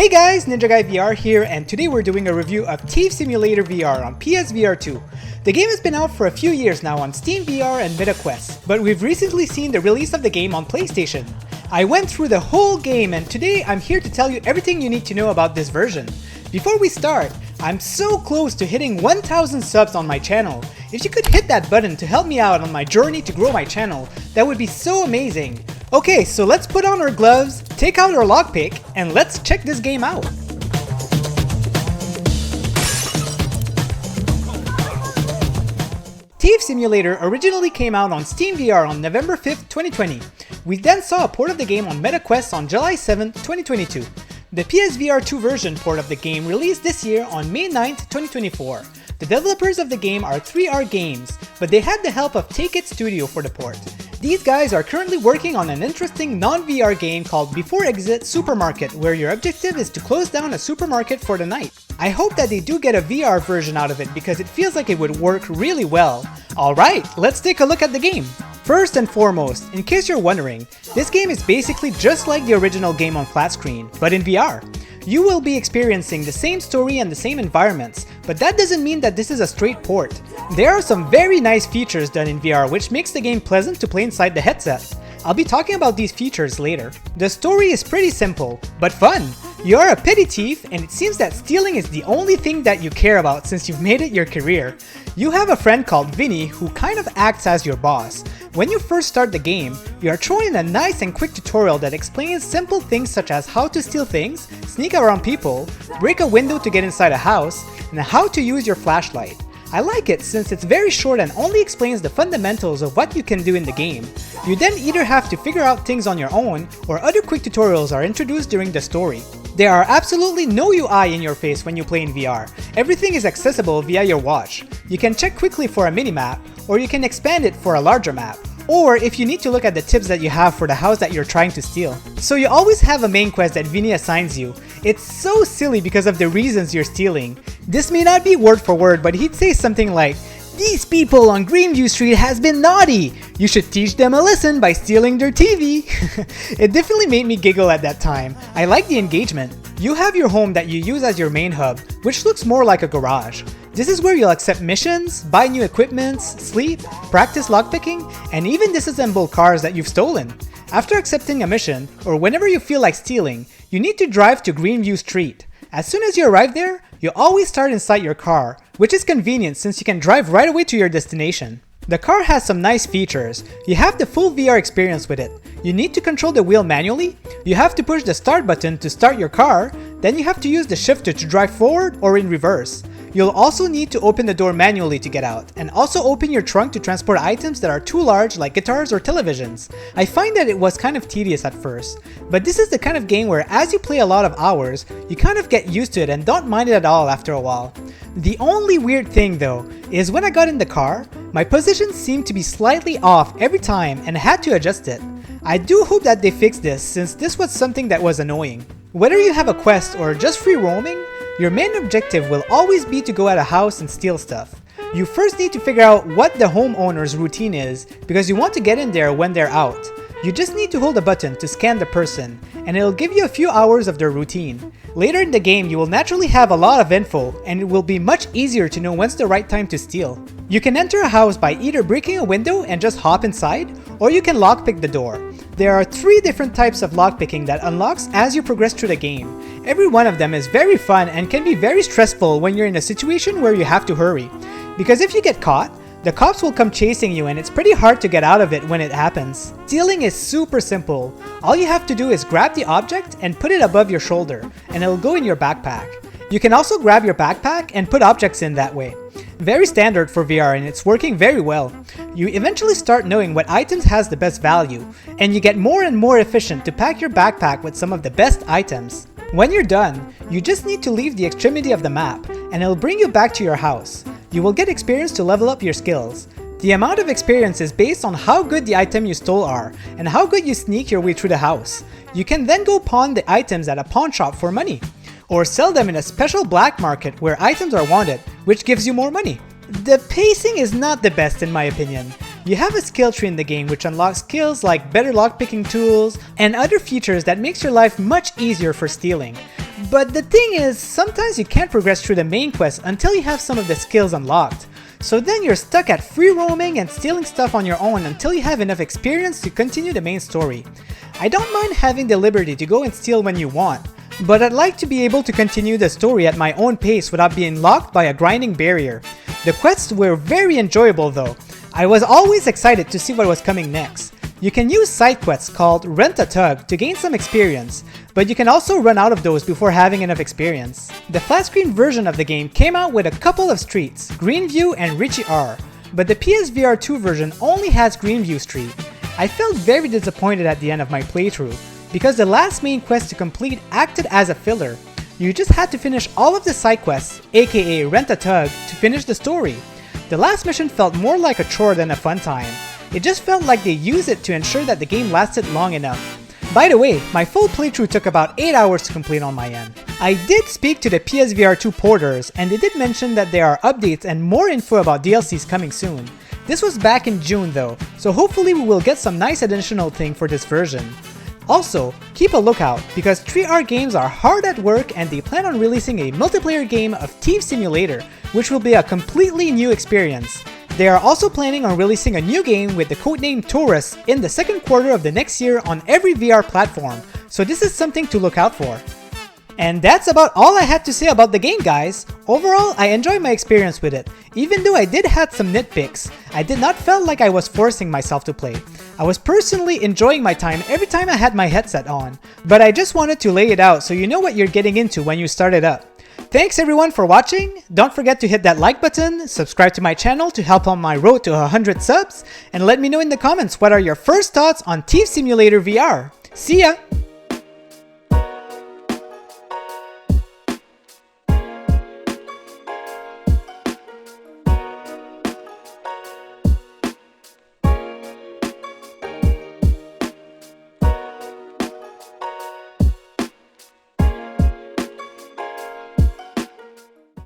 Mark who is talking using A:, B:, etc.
A: Hey guys, Ninja Guy VR here, and today we're doing a review of Thief Simulator VR on PSVR 2. The game has been out for a few years now on Steam VR and MetaQuest, but we've recently seen the release of the game on PlayStation. I went through the whole game, and today I'm here to tell you everything you need to know about this version. Before we start, I'm so close to hitting 1000 subs on my channel. If you could hit that button to help me out on my journey to grow my channel, that would be so amazing. Okay, so let's put on our gloves, take out our lockpick, and let's check this game out. Thief Simulator originally came out on Steam VR on November 5th, 2020. We then saw a port of the game on MetaQuest on July 7th, 2022. The PSVR 2 version port of the game released this year on May 9th, 2024. The developers of the game are 3R Games, but they had the help of Take It Studio for the port. These guys are currently working on an interesting non-VR game called Before Exit Supermarket, where your objective is to close down a supermarket for the night. I hope that they do get a VR version out of it because it feels like it would work really well. Alright, let's take a look at the game. First and foremost, in case you're wondering, this game is basically just like the original game on flat screen, but in VR. You will be experiencing the same story and the same environments, but that doesn't mean that this is a straight port. There are some very nice features done in VR which makes the game pleasant to play inside the headset. I'll be talking about these features later. The story is pretty simple, but fun. You are a petty thief, and it seems that stealing is the only thing that you care about since you've made it your career. You have a friend called Vinny who kind of acts as your boss. When you first start the game, you are thrown in a nice and quick tutorial that explains simple things such as how to steal things, sneak around people, break a window to get inside a house, and how to use your flashlight. I like it since it's very short and only explains the fundamentals of what you can do in the game. You then either have to figure out things on your own, or other quick tutorials are introduced during the story. There are absolutely no UI in your face when you play in VR. Everything is accessible via your watch. You can check quickly for a mini-map, or you can expand it for a larger map. Or if you need to look at the tips that you have for the house that you're trying to steal. So you always have a main quest that Vinny assigns you. It's so silly because of the reasons you're stealing. This may not be word for word, but he'd say something like, "These people on Greenview Street has been naughty. You should teach them a lesson by stealing their TV." It definitely made me giggle at that time. I like the engagement. You have your home that you use as your main hub, which looks more like a garage. This is where you'll accept missions, buy new equipments, sleep, practice lockpicking, and even disassemble cars that you've stolen. After accepting a mission, or whenever you feel like stealing, you need to drive to Greenview Street. As soon as you arrive there, you always start inside your car, which is convenient since you can drive right away to your destination. The car has some nice features. You have the full VR experience with it. You need to control the wheel manually, you have to push the start button to start your car, then you have to use the shifter to drive forward or in reverse. You'll also need to open the door manually to get out, and also open your trunk to transport items that are too large like guitars or televisions. I find that it was kind of tedious at first, but this is the kind of game where as you play a lot of hours, you kind of get used to it and don't mind it at all after a while. The only weird thing though, is when I got in the car, my position seemed to be slightly off every time and I had to adjust it. I do hope that they fix this since this was something that was annoying. Whether you have a quest or just free roaming, your main objective will always be to go at a house and steal stuff. You first need to figure out what the homeowner's routine is because you want to get in there when they're out. You just need to hold a button to scan the person, and it'll give you a few hours of their routine. Later in the game, you will naturally have a lot of info, and it will be much easier to know when's the right time to steal. You can enter a house by either breaking a window and just hop inside, or you can lockpick the door. There are 3 different types of lockpicking that unlocks as you progress through the game. Every one of them is very fun and can be very stressful when you're in a situation where you have to hurry. Because if you get caught, the cops will come chasing you and it's pretty hard to get out of it when it happens. Stealing is super simple. All you have to do is grab the object and put it above your shoulder, and it'll go in your backpack. You can also grab your backpack and put objects in that way. Very standard for VR and it's working very well. You eventually start knowing what items has the best value, and you get more and more efficient to pack your backpack with some of the best items. When you're done, you just need to leave the extremity of the map, and it'll bring you back to your house. You will get experience to level up your skills. The amount of experience is based on how good the item you stole are, and how good you sneak your way through the house. You can then go pawn the items at a pawn shop for money, or sell them in a special black market where items are wanted, which gives you more money. The pacing is not the best in my opinion. You have a skill tree in the game which unlocks skills like better lockpicking tools and other features that makes your life much easier for stealing. But the thing is, sometimes you can't progress through the main quest until you have some of the skills unlocked. So then you're stuck at free roaming and stealing stuff on your own until you have enough experience to continue the main story. I don't mind having the liberty to go and steal when you want, but I'd like to be able to continue the story at my own pace without being locked by a grinding barrier. The quests were very enjoyable though. I was always excited to see what was coming next. You can use side quests called Rent a Tug to gain some experience, but you can also run out of those before having enough experience. The flat screen version of the game came out with a couple of streets, Greenview and Richie R, but the PSVR 2 version only has Greenview Street. I felt very disappointed at the end of my playthrough, because the last main quest to complete acted as a filler. You just had to finish all of the side quests, aka Rent a Tug, to finish the story. The last mission felt more like a chore than a fun time. It just felt like they used it to ensure that the game lasted long enough. By the way, my full playthrough took about 8 hours to complete on my end. I did speak to the PSVR 2 porters, and they did mention that there are updates and more info about DLCs coming soon. This was back in June though, so hopefully we will get some nice additional thing for this version. Also, keep a lookout because 3R Games are hard at work and they plan on releasing a multiplayer game of Thief Simulator, which will be a completely new experience. They are also planning on releasing a new game with the codename Taurus in the second quarter of the next year on every VR platform, so this is something to look out for. And that's about all I had to say about the game, guys. Overall, I enjoyed my experience with it. Even though I did have some nitpicks, I did not feel like I was forcing myself to play. I was personally enjoying my time every time I had my headset on, but I just wanted to lay it out so you know what you're getting into when you start it up. Thanks everyone for watching. Don't forget to hit that like button, subscribe to my channel to help on my road to 100 subs, and let me know in the comments what are your first thoughts on Thief Simulator VR. See ya!